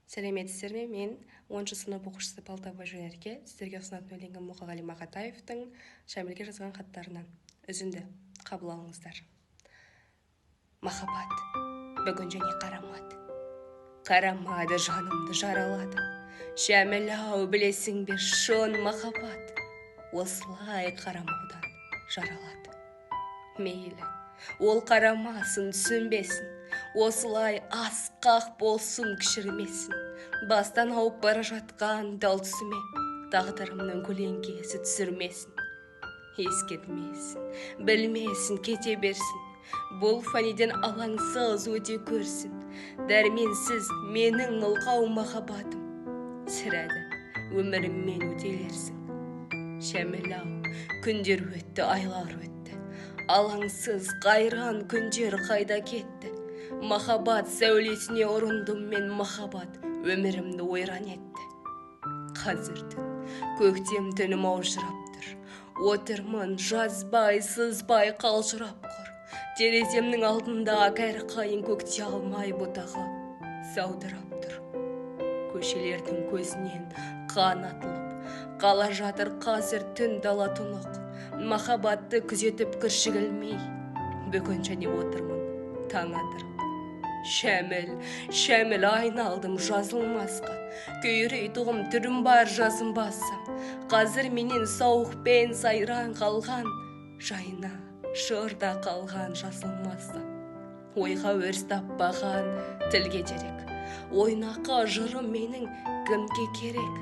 Сәлеметсіздер ме? Мен 10 сынып оқушысы Полтава Жөнерке сіздерге ұсынатын өлеңім Мұқағали Мақатаевтың Шәмілге жазған хаттарынан үзінді қабыл алыңыздар. Махаббат бүгін және қарамады, жанымды жаралады. Шәміл-ау, білесің бе, шын махаббат осылай қарамаудан жаралады. Мейлі, ол қарамасын, түсінбесін, осылай асқақ болсын, кішірмесін. Бастан ауып бара жатқан дал түсіме тағдырымның көлеңкесі түсірмесін. Ескертмесін, білмесін, кете берсін. Бұл фаниден алаңсыз өте көрсін. Дәрменсіз менің ылғау махаббатым. Сірәді өміріммен өтелерсің. Шәміл-ау, күндер өтті, айлар өтті. Алаңсыз қайран күндер қайда кетті. Махаббат сәулесіне ұрындым мен, махаббат өмірімді ойран етті. Қазір түн, көктем түнім аужырап тұр. Отырмын жазбай, сызбай қалжырап құр. Тереземнің алдында кәрі қайын көкте алмай бұтағы саудырап тұр. Көшелердің көзінен қан атылып, қала жатыр қазір түн дала тұнық. Махаббатты күзетіп кіршігілмей, бүгін және отырмын таң атырып. Шәміл айналдым жазылмасқа, күйрей тұғым түрім бар жазынбасам. Қазір менен сауықпен сайран қалған, жайна жырда қалған жазылмаса. Ойға өріс таппаған тілге дерек, ойнаққа жырым менің кімге керек.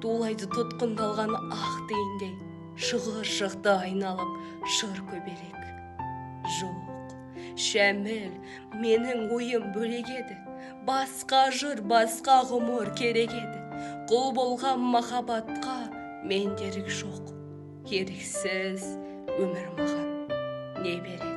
Тулайды тұтқындалған ақ дейіндей, шығыр шықты айналып шыр көбелек. Жоқ, Шәміл, менің ойым бөлек еді. Басқа жыр, басқа ғұмыр керек еді. Құл болған махаббатқа мен дерек жоқ. Еріксіз өмір маған не береді?